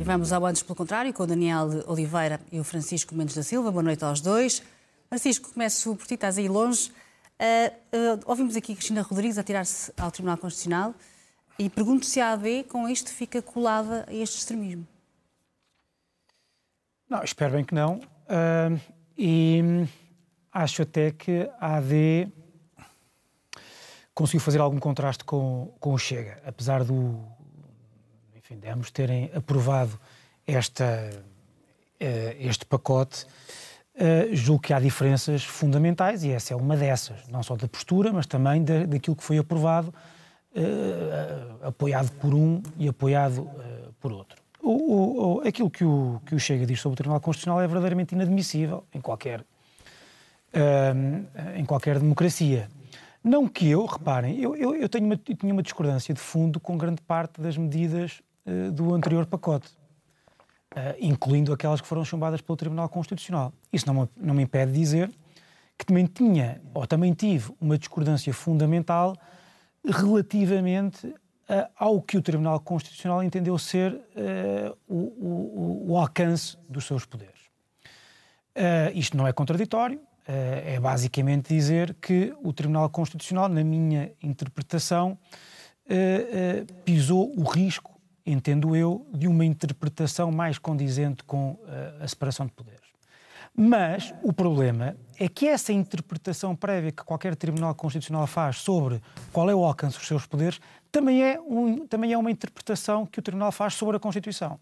E vamos ao Antes pelo Contrário, com o Daniel Oliveira e o Francisco Mendes da Silva. Boa noite aos dois. Francisco, começo por ti, estás aí longe. Ouvimos aqui Cristina Rodrigues a tirar-se ao Tribunal Constitucional e pergunto se a AD com isto fica colada a este extremismo. Não, espero bem que não. E acho até que a AD conseguiu fazer algum contraste com o Chega, apesar de ambos terem aprovado este pacote. Julgo que há diferenças fundamentais e essa é uma dessas, não só da postura, mas também daquilo que foi aprovado, apoiado por um e apoiado por outro. Aquilo que o Chega diz sobre o Tribunal Constitucional é verdadeiramente inadmissível em qualquer democracia. Não que reparem, eu tinha uma discordância de fundo com grande parte das medidas do anterior pacote, incluindo aquelas que foram chumbadas pelo Tribunal Constitucional. Isso não me impede de dizer que também tive uma discordância fundamental relativamente ao que o Tribunal Constitucional entendeu ser o alcance dos seus poderes. Isto não é contraditório, é basicamente dizer que o Tribunal Constitucional, na minha interpretação, pisou o risco, entendo eu, de uma interpretação mais condizente com a separação de poderes. Mas o problema é que essa interpretação prévia que qualquer Tribunal Constitucional faz sobre qual é o alcance dos seus poderes também é uma interpretação que o Tribunal faz sobre a Constituição.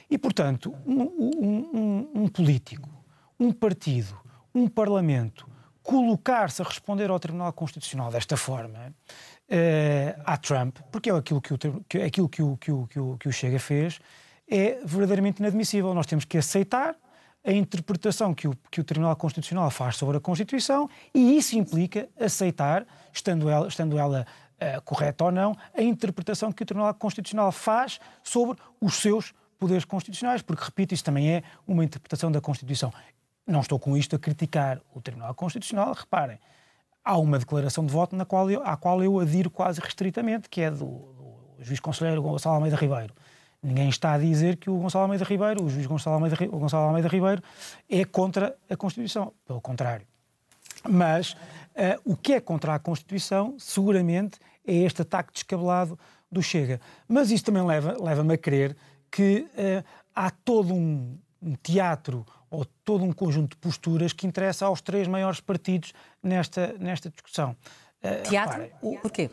E, portanto, um político, um partido, um Parlamento colocar-se a responder ao Tribunal Constitucional desta forma, à Trump, porque é aquilo que o Chega fez, é verdadeiramente inadmissível. Nós temos que aceitar a interpretação que o Tribunal Constitucional faz sobre a Constituição e isso implica aceitar, estando ela correta ou não, a interpretação que o Tribunal Constitucional faz sobre os seus poderes constitucionais, porque, repito, isso também é uma interpretação da Constituição. Não estou com isto a criticar o Tribunal Constitucional, reparem, há uma declaração de voto à qual eu adiro quase restritamente, que é do juiz conselheiro Gonçalo Almeida Ribeiro. Ninguém está a dizer que o juiz Gonçalo Almeida Ribeiro, é contra a Constituição, pelo contrário. Mas o que é contra a Constituição, seguramente, é este ataque descabelado do Chega. Mas isso também leva-me a crer que há todo um teatro ou todo um conjunto de posturas que interessa aos três maiores partidos nesta discussão. Teatro? Porquê?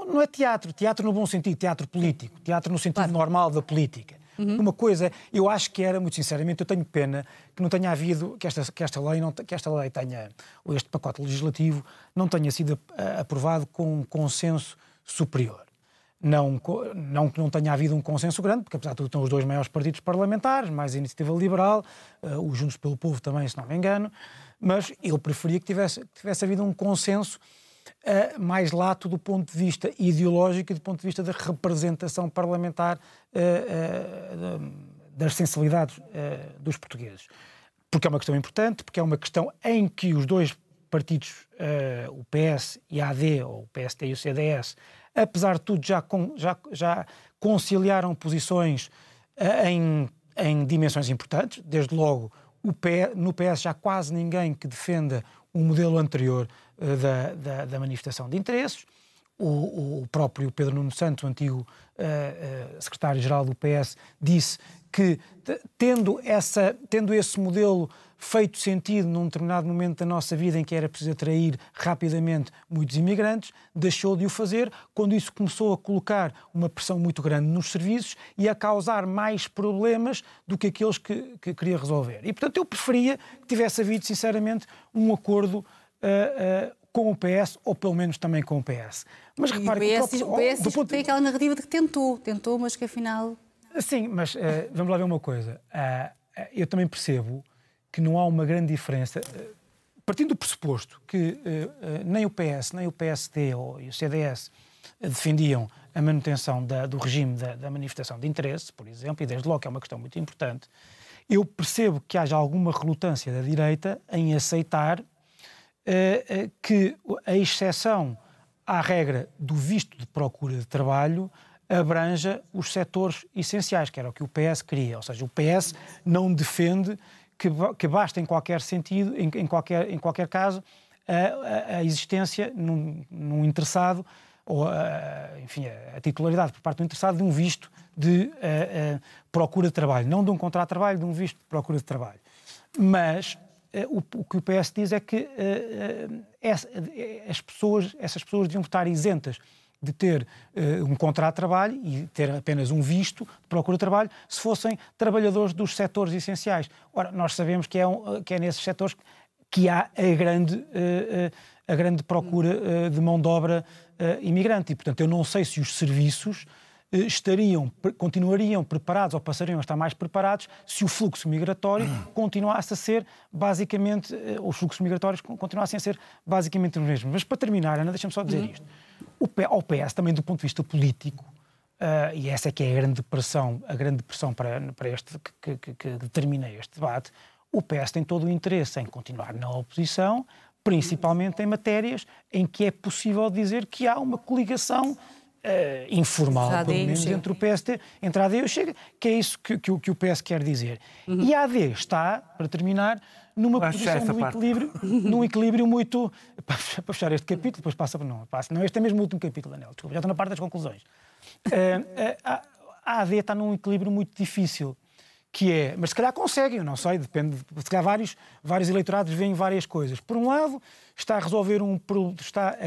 Não é teatro no bom sentido, teatro político, teatro no sentido normal da política. Uma coisa, eu acho que era, muito sinceramente, eu tenho pena que não tenha havido, que esta lei tenha, ou este pacote legislativo, não tenha sido aprovado com um consenso superior. Não que não tenha havido um consenso grande, porque apesar de tudo estão os dois maiores partidos parlamentares, mais a Iniciativa Liberal, os Juntos pelo Povo também, se não me engano, mas eu preferia que tivesse havido um consenso mais lato do ponto de vista ideológico e do ponto de vista da representação parlamentar das sensibilidades dos portugueses. Porque é uma questão importante, porque é uma questão em que os dois partidos, o PS e a AD, ou o PSD e o CDS, apesar de tudo já conciliaram posições em dimensões importantes. Desde logo, no PS já quase ninguém que defenda o modelo anterior da manifestação de interesses. O próprio Pedro Nuno Santos, o antigo secretário-geral do PS, disse que, tendo esse modelo feito sentido num determinado momento da nossa vida em que era preciso atrair rapidamente muitos imigrantes, deixou de o fazer quando isso começou a colocar uma pressão muito grande nos serviços e a causar mais problemas do que aqueles que queria resolver. E, portanto, eu preferia que tivesse havido, sinceramente, um acordo com o PS, ou pelo menos também com o PS. Mas repare, o PS tem aquela narrativa de que tentou, mas que afinal... Sim, mas vamos lá ver uma coisa. Eu também percebo que não há uma grande diferença, partindo do pressuposto que nem o PS, nem o PSD e o CDS defendiam a manutenção do regime da manifestação de interesse, por exemplo, e desde logo que é uma questão muito importante, eu percebo que haja alguma relutância da direita em aceitar que a exceção à regra do visto de procura de trabalho abranja os setores essenciais, que era o que o PS queria. Ou seja, o PS não defende que basta em qualquer sentido, em qualquer caso, a existência num interessado, ou enfim, a titularidade por parte do interessado de um visto de procura de trabalho, não de um contrato de trabalho, de um visto de procura de trabalho. Mas o que o PS diz é que essas pessoas deviam estar isentas de ter um contrato de trabalho e ter apenas um visto de procura de trabalho se fossem trabalhadores dos setores essenciais. Ora, nós sabemos que é nesses setores que há a grande procura de mão de obra imigrante. E, portanto, eu não sei se os serviços continuariam preparados ou passariam a estar mais preparados se o fluxo migratório continuasse a ser basicamente, os fluxos migratórios continuassem a ser basicamente os mesmos. Mas para terminar, Ana, deixa-me só dizer isto. O PS, também do ponto de vista político, e essa é que é a grande pressão para este, que determina este debate, o PS tem todo o interesse em continuar na oposição, principalmente em matérias em que é possível dizer que há uma coligação informal, pelo menos, entre o PSD, entre a AD e o Chega, que é isso que o PS quer dizer. E a AD está, para terminar, numa posição num equilíbrio muito... Para fechar este capítulo, depois passa... Não, este é mesmo o último capítulo, Daniel. Desculpa, já estou na parte das conclusões. A AD está num equilíbrio muito difícil, que é... Mas se calhar conseguem, eu não sei, depende... Se calhar vários eleitorados veem várias coisas. Por um lado, está a resolver está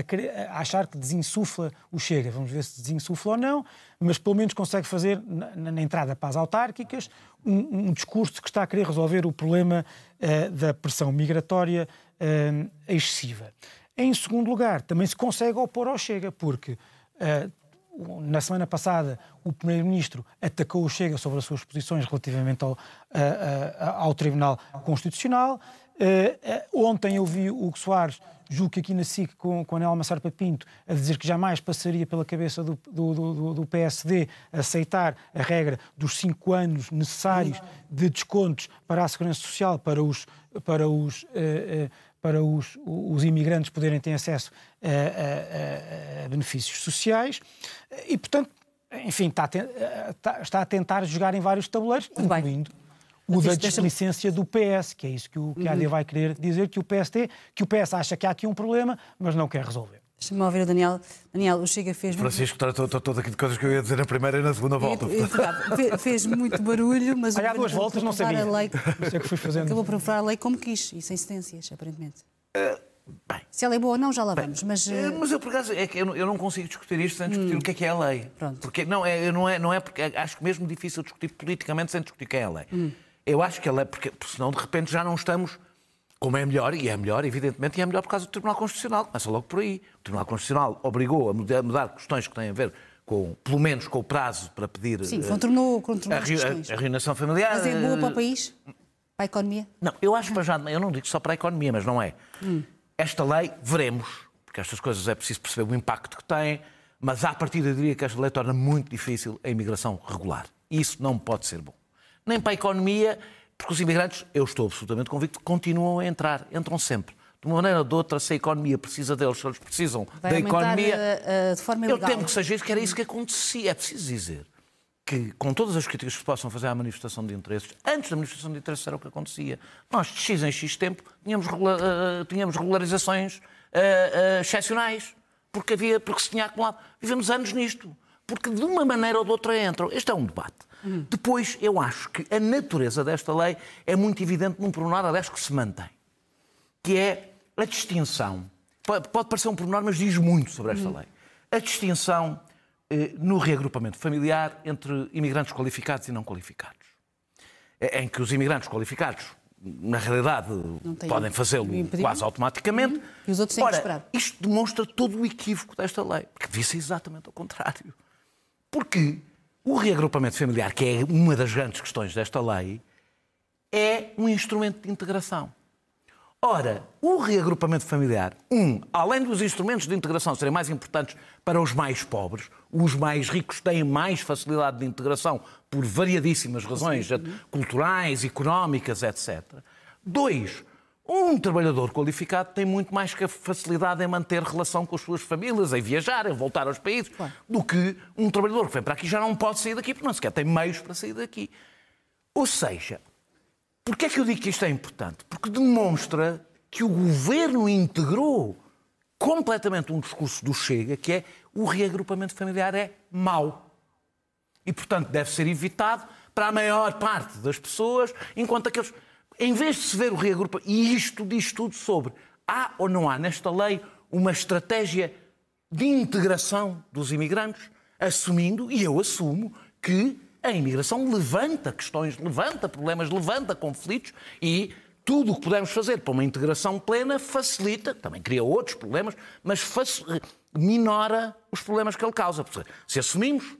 a achar que desinsufla o Chega. Vamos ver se desinsufla ou não, mas pelo menos consegue fazer, na entrada para as autárquicas, um discurso que está a querer resolver o problema da pressão migratória excessiva. Em segundo lugar, também se consegue opor ao Chega, porque na semana passada o Primeiro-Ministro atacou o Chega sobre as suas posições relativamente ao Tribunal Constitucional. Ontem eu vi o Hugo Soares, julgo que aqui na SIC, com a Nelma Sarpa Pinto, a dizer que jamais passaria pela cabeça do PSD aceitar a regra dos 5 anos necessários de descontos para a Segurança Social para os imigrantes poderem ter acesso a benefícios sociais. E, portanto, enfim, está a tentar jogar em vários tabuleiros, incluindo o da displicência do PS, que é isso que a AD vai querer dizer, que o PS acha que há aqui um problema, mas não quer resolver. Deixa-me ouvir o Daniel. Daniel, o Chega fez... Francisco, estou aqui de coisas que eu ia dizer na primeira e na segunda volta. Fez muito barulho, mas... Há 2 voltas, não sabia. Isso é que fui fazendo. Acabou por aprovar a lei como quis, e sem cedências, aparentemente. Bem, se ela é boa ou não, já lá vamos. Mas eu, por acaso, é que eu não consigo discutir isto sem discutir o que é a lei. Pronto. Porque não é porque acho que mesmo difícil discutir politicamente sem discutir o que é a lei. Eu acho que a lei, porque senão de repente já não estamos, como é melhor, e é melhor, evidentemente, e é melhor por causa do Tribunal Constitucional. Começa logo por aí. O Tribunal Constitucional obrigou a mudar questões que têm a ver pelo menos com o prazo para pedir... Sim, contornou as questões. A reunião familiar... Mas é boa para o país? Para a economia? Não, eu acho que já, eu não digo só para a economia, mas não é. Esta lei, veremos, porque estas coisas é preciso perceber o impacto que têm, mas à partida eu diria que esta lei torna muito difícil a imigração regular. E isso não pode ser bom. Nem para a economia, porque os imigrantes, eu estou absolutamente convicto, continuam a entram sempre. De uma maneira ou de outra, se a economia precisa deles, se eles precisam da economia... de forma ilegal. Eu temo que seja isso, que era isso que acontecia. É preciso dizer que, com todas as críticas que se possam fazer à manifestação de interesses, antes da manifestação de interesses era o que acontecia. Nós, de X em X tempo, tínhamos regularizações excepcionais, porque se tinha acumulado. Vivemos anos nisto, porque de uma maneira ou de outra entram. Este é um debate. Depois, eu acho que a natureza desta lei é muito evidente num pormenor, aliás, que se mantém, que é a distinção. Pode parecer um pormenor, mas diz muito sobre esta lei. A distinção no reagrupamento familiar entre imigrantes qualificados e não qualificados. Em que os imigrantes qualificados, na realidade, podem fazê-lo quase automaticamente. E os outros têm que esperar. Isto demonstra todo o equívoco desta lei, porque devia ser exatamente ao contrário. Porque o reagrupamento familiar, que é uma das grandes questões desta lei, é um instrumento de integração. Ora, o reagrupamento familiar, além dos instrumentos de integração serem mais importantes para os mais pobres, os mais ricos têm mais facilidade de integração por variadíssimas razões culturais, económicas, etc. 2, Um trabalhador qualificado tem muito mais facilidade em manter relação com as suas famílias, em viajar, em voltar aos países, do que um trabalhador que vem para aqui já não pode sair daqui porque não sequer tem meios para sair daqui. Ou seja, porquê é que eu digo que isto é importante? Porque demonstra que o governo integrou completamente um discurso do Chega, que é o reagrupamento familiar é mau. E, portanto, deve ser evitado para a maior parte das pessoas, enquanto aqueles... Em vez de se ver o reagrupamento... E isto diz tudo sobre... Há ou não há nesta lei uma estratégia de integração dos imigrantes, assumindo, e eu assumo, que a imigração levanta questões, levanta problemas, levanta conflitos e tudo o que pudermos fazer para uma integração plena facilita, também cria outros problemas, mas minora os problemas que ele causa. Se assumimos,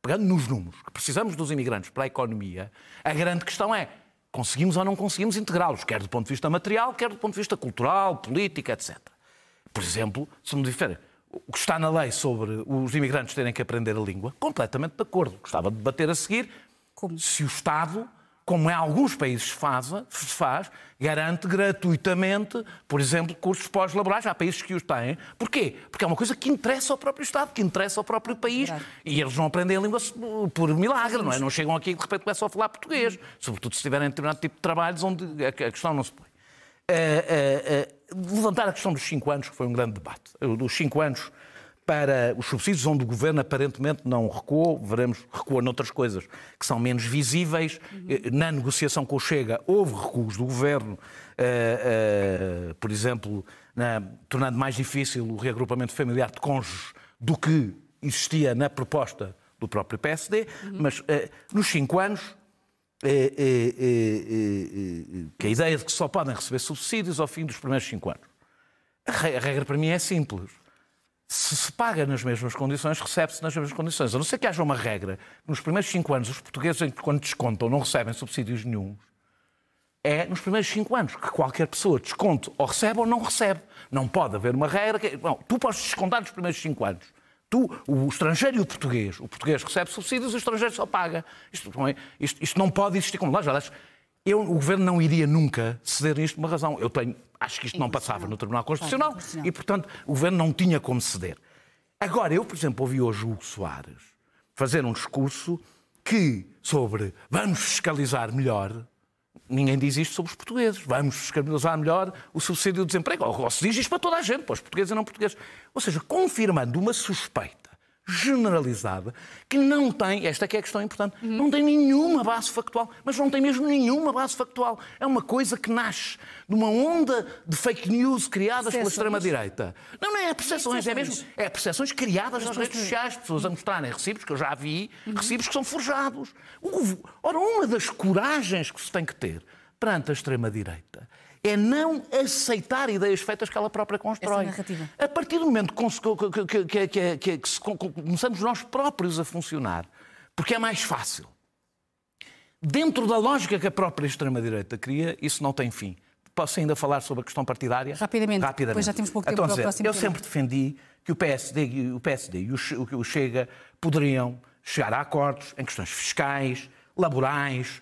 pegando nos números, que precisamos dos imigrantes para a economia, a grande questão é, conseguimos ou não conseguimos integrá-los, quer do ponto de vista material, quer do ponto de vista cultural, político, etc. Por exemplo, se me diferem, o que está na lei sobre os imigrantes terem que aprender a língua, completamente de acordo. Gostava de debater a seguir se o Estado, como em alguns países se faz, garante gratuitamente, por exemplo, cursos pós-laborais. Há países que os têm. Porquê? Porque é uma coisa que interessa ao próprio Estado, que interessa ao próprio país. E eles não aprendem a língua por milagre, não é? Não chegam aqui e de repente começam a falar português. Sobretudo se tiverem determinado tipo de trabalhos onde a questão não se põe. Levantar a questão dos 5 anos, que foi um grande debate. Dos 5 anos para os subsídios, onde o Governo aparentemente não recuou, veremos, recua noutras coisas que são menos visíveis. Na negociação com o Chega houve recuos do Governo, por exemplo, tornando mais difícil o reagrupamento familiar de cônjuges do que existia na proposta do próprio PSD, mas nos 5 anos, que a ideia de que só podem receber subsídios ao fim dos primeiros 5 anos. A regra para mim é simples. Se se paga nas mesmas condições, recebe-se nas mesmas condições. A não ser que haja uma regra que nos primeiros 5 anos os portugueses, quando descontam, não recebem subsídios nenhum, é nos primeiros 5 anos que qualquer pessoa desconte ou recebe ou não recebe. Não pode haver uma regra que... Bom, tu podes descontar nos primeiros 5 anos. O estrangeiro e o português recebe subsídios e o estrangeiro só paga. Isto não pode existir como lá. O Governo não iria nunca ceder a isto por uma razão. Acho que isto não passava no Tribunal Constitucional e, portanto, o Governo não tinha como ceder. Agora, eu, por exemplo, ouvi hoje o Hugo Soares fazer um discurso sobre vamos fiscalizar melhor. Ninguém diz isto sobre os portugueses. Vamos fiscalizar melhor o subsídio de desemprego. Ou se diz isto para toda a gente, para os portugueses e não portugueses. Ou seja, confirmando uma suspeita generalizada que não tem, esta que é a questão importante, não tem nenhuma base factual, mas não tem mesmo nenhuma base factual. É uma coisa que nasce de uma onda de fake news criadas pela extrema-direita. Não é percepções, é percepções criadas nas redes sociais, pessoas a mostrarem recibos, que eu já vi, recibos que são forjados. Ora, uma das coragens que se tem que ter perante a extrema-direita é não aceitar ideias feitas que ela própria constrói. A partir do momento que começamos nós próprios a funcionar, porque é mais fácil, dentro da lógica que a própria extrema-direita cria, isso não tem fim. Posso ainda falar sobre a questão partidária? Rapidamente. Depois já temos pouco tempo para o próximo Eu sempre defendi que o PSD e o Chega poderiam chegar a acordos em questões fiscais, laborais,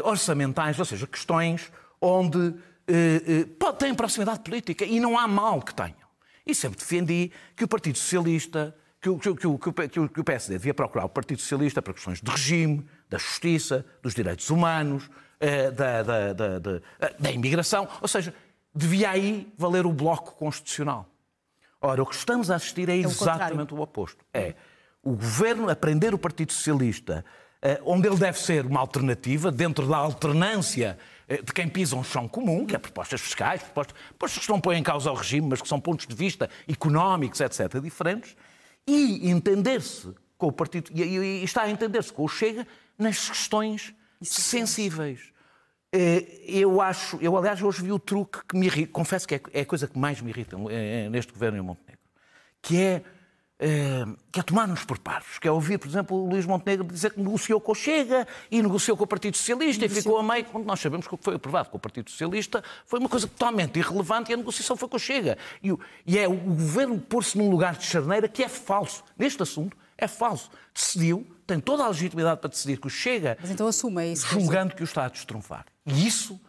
orçamentais, ou seja, questões onde têm proximidade política e não há mal que tenham. E sempre defendi que o Partido Socialista, que o PSD devia procurar o Partido Socialista para questões de regime, da justiça, dos direitos humanos, da imigração, ou seja, devia aí valer o bloco constitucional. Ora, o que estamos a assistir é exatamente o oposto. É o Governo aprender o Partido Socialista, onde ele deve ser uma alternativa, dentro da alternância de quem pisa um chão comum, que é propostas fiscais, propostas que não põem em causa o regime, mas que são pontos de vista económicos, etc., diferentes, e entender-se com o Partido, e está a entender-se com o Chega nas questões sensíveis. Eu aliás, hoje vi o truque que me irrita, confesso que é a coisa que mais me irrita neste governo em Montenegro, que é tomar-nos por parvos, que é ouvir, por exemplo, o Luís Montenegro dizer que negociou com o Chega e negociou com o Partido Socialista e ficou a meio, quando nós sabemos que o que foi aprovado com o Partido Socialista foi uma coisa totalmente irrelevante e a negociação foi com o Chega. E é o Governo pôr-se num lugar de charneira que é falso. Neste assunto, é falso. Decidiu, tem toda a legitimidade para decidir que o Chega, mas então assume isso, julgando que o está a destrunfar. E isso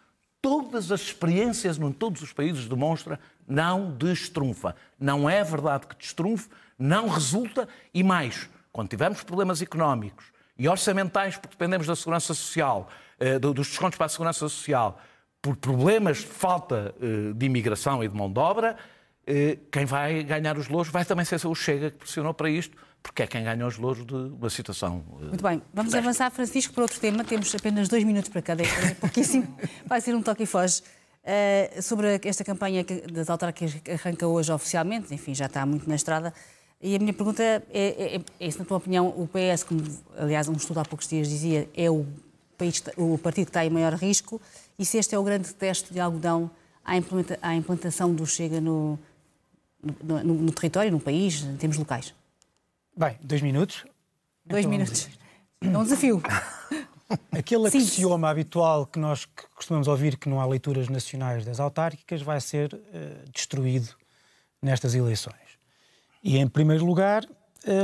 todas as experiências em todos os países demonstra, não destrunfa. Não é verdade que destrunfe, não resulta e mais, quando tivermos problemas económicos e orçamentais, porque dependemos da segurança social, dos descontos para a segurança social, por problemas de falta de imigração e de mão de obra, quem vai ganhar os louros vai também ser o Chega que pressionou para isto, porque é quem ganha os louros de uma situação. Muito bem, vamos avançar, Francisco, para outro tema. Temos apenas 2 minutos para cada, é pouquíssimo. Vai ser um toque e foge. Sobre esta campanha das autárquicas que arranca hoje oficialmente, enfim, já está muito na estrada. E a minha pergunta é se, na tua opinião, o PS, como aliás um estudo há poucos dias dizia, é o partido que está em maior risco, e se este é o grande teste de algodão à implantação do Chega no território, no país, em termos locais? Bem, 2 minutos. 2 minutos. É um desafio. Aquele axioma habitual que nós costumamos ouvir, que não há leituras nacionais das autárquicas, vai ser destruído nestas eleições. E, em primeiro lugar,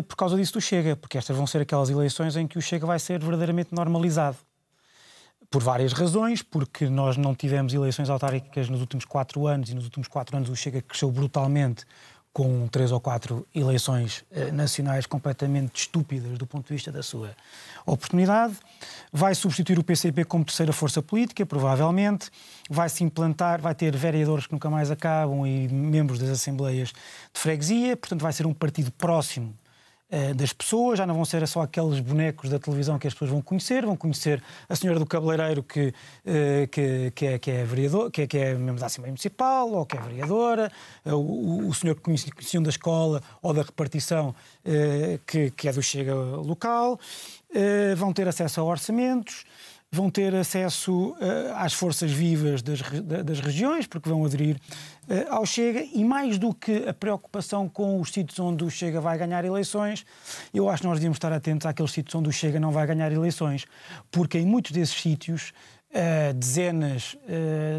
por causa disso do Chega, porque estas vão ser aquelas eleições em que o Chega vai ser verdadeiramente normalizado. Por várias razões, porque nós não tivemos eleições autárquicas nos últimos 4 anos, e nos últimos 4 anos o Chega cresceu brutalmente, com 3 ou 4 eleições nacionais completamente estúpidas do ponto de vista da sua oportunidade. Vai substituir o PCP como terceira força política, provavelmente. Vai-se implantar, vai ter vereadores que nunca mais acabam e membros das assembleias de freguesia. Portanto, vai ser um partido próximo das pessoas, já não vão ser só aqueles bonecos da televisão que as pessoas vão conhecer a senhora do cabeleireiro que é vereador, que é membro da Assembleia Municipal, ou que é vereadora, o senhor que conheciam da escola ou da repartição, que é do Chega local, vão ter acesso a orçamentos, vão ter acesso às forças vivas das regiões, porque vão aderir ao Chega, e mais do que a preocupação com os sítios onde o Chega vai ganhar eleições, eu acho que nós devíamos estar atentos àqueles sítios onde o Chega não vai ganhar eleições, porque em muitos desses sítios, dezenas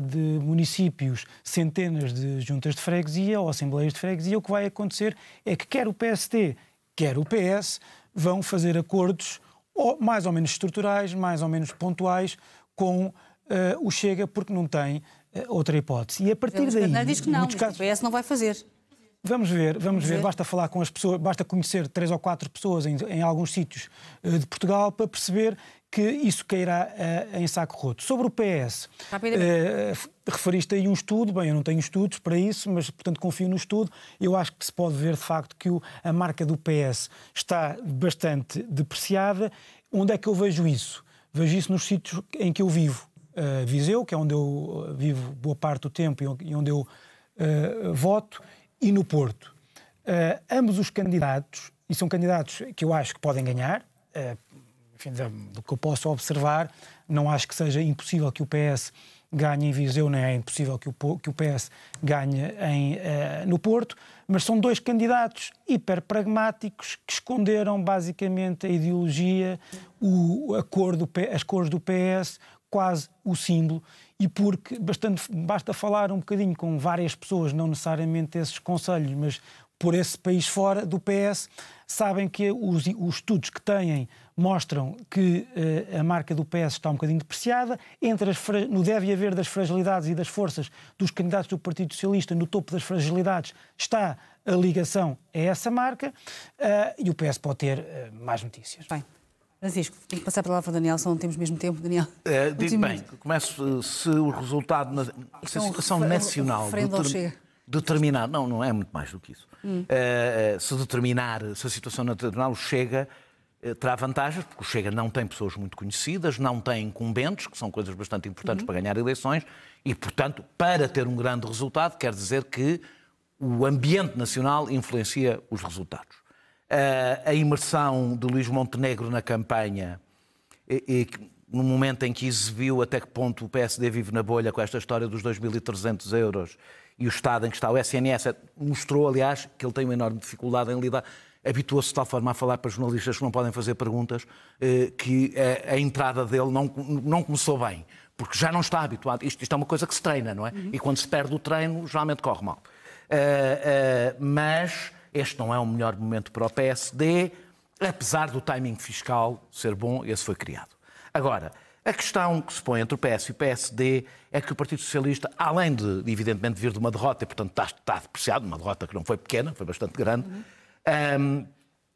de municípios, centenas de juntas de freguesia ou assembleias de freguesia, o que vai acontecer é que quer o PSD, quer o PS, vão fazer acordos mais ou menos estruturais, mais ou menos pontuais, com o Chega, porque não tem outra hipótese. E a partir daí... diz que não, o PS não vai fazer. Vamos ver. Basta falar com as pessoas, basta conhecer 3 ou 4 pessoas em alguns sítios de Portugal para perceber que isso cairá em saco roto. Sobre o PS, referiste aí um estudo, bem, eu não tenho estudos para isso, mas, portanto, confio no estudo. Eu acho que se pode ver, de facto, que a marca do PS está bastante depreciada. Onde é que eu vejo isso? Vejo isso nos sítios em que eu vivo. Viseu, que é onde eu vivo boa parte do tempo e onde eu voto, e no Porto. Ambos os candidatos, e são candidatos que eu acho que podem ganhar, enfim, do que eu posso observar, não acho que seja impossível que o PS ganhe em Viseu, nem é impossível que o PS ganhe no Porto, mas são 2 candidatos hiper pragmáticos que esconderam basicamente a ideologia, as cores do PS, quase o símbolo, e porque basta falar um bocadinho com várias pessoas, não necessariamente esses conselhos, mas por esse país fora do PS, sabem que os estudos que têm mostram que a marca do PS está um bocadinho depreciada. No deve haver das fragilidades e das forças dos candidatos do Partido Socialista, no topo das fragilidades está a ligação a essa marca, e o PS pode ter mais notícias. Bem, Francisco, tenho que passar para lá para o Daniel, só não temos mesmo tempo, Daniel. Digo bem, começo se o resultado, se a situação nacional determinar, não é muito mais do que isso. Se a situação nacional chega, terá vantagens, porque o Chega não tem pessoas muito conhecidas, não tem incumbentes, que são coisas bastante importantes para ganhar eleições, e, portanto, para ter um grande resultado, quer dizer que o ambiente nacional influencia os resultados. A imersão de Luís Montenegro na campanha, no momento em que exibiu até que ponto o PSD vive na bolha com esta história dos 2.300 euros e o estado em que está o SNS, mostrou, aliás, que ele tem uma enorme dificuldade em lidar. Habituou-se de tal forma a falar para jornalistas que não podem fazer perguntas, que a entrada dele não começou bem, porque já não está habituado. Isto é uma coisa que se treina, não é? E quando se perde o treino, geralmente corre mal. Mas este não é o melhor momento para o PSD, apesar do timing fiscal ser bom, esse foi criado. Agora, A questão que se põe entre o PS e o PSD é que o Partido Socialista, além de evidentemente vir de uma derrota, e portanto está depreciado, uma derrota que não foi pequena, foi bastante grande,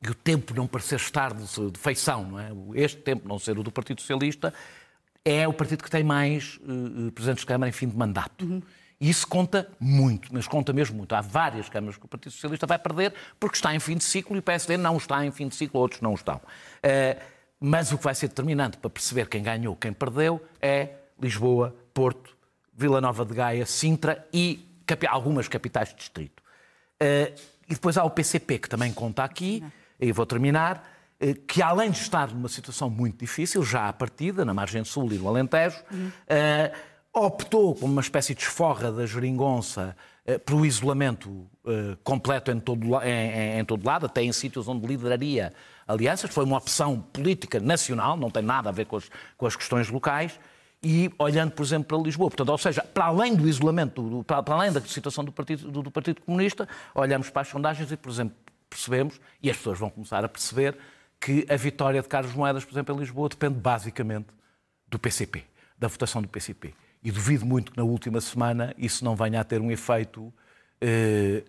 e o tempo não parecer estar de feição, não é? Este tempo não ser o do Partido Socialista, é o partido que tem mais presidentes de Câmara em fim de mandato. E isso conta muito, mas conta mesmo muito. Há várias câmaras que o Partido Socialista vai perder porque está em fim de ciclo e o PSD não está em fim de ciclo, outros não estão. Mas o que vai ser determinante para perceber quem ganhou, quem perdeu, é Lisboa, Porto, Vila Nova de Gaia, Sintra e algumas capitais de distrito. E depois há o PCP, que também conta aqui, e vou terminar, que além de estar numa situação muito difícil, já à partida, na margem sul e no Alentejo, optou como uma espécie de esforra da geringonça pelo isolamento completo em todo lado, até em sítios onde lideraria alianças. Foi uma opção política nacional, não tem nada a ver com as questões locais. E olhando, por exemplo, para Lisboa, portanto, ou seja, para além do isolamento, para além da situação do Partido Comunista, olhamos para as sondagens e, por exemplo, percebemos, e as pessoas vão começar a perceber, que a vitória de Carlos Moedas, por exemplo, em Lisboa, depende basicamente do PCP, da votação do PCP. E duvido muito que na última semana isso não venha a ter um efeito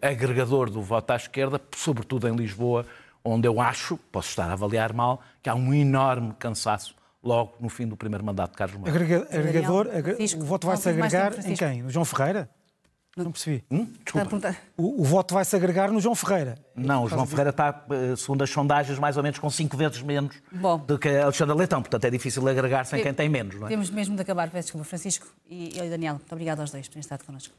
agregador do voto à esquerda, sobretudo em Lisboa, onde eu acho, posso estar a avaliar mal, que há um enorme cansaço logo no fim do primeiro mandato de Carlos Moedas. Agregador, o voto vai-se agregar em quem? No João Ferreira? Não percebi. Desculpa. O voto vai-se agregar no João Ferreira. Não, o João Ferreira está, segundo as sondagens, mais ou menos com 5 vezes menos do que Alexandre Leitão. Portanto, é difícil agregar sem quem tem menos, não é? Temos mesmo de acabar. Peço desculpa, Francisco e Daniel. Muito obrigada aos dois por terem estado connosco.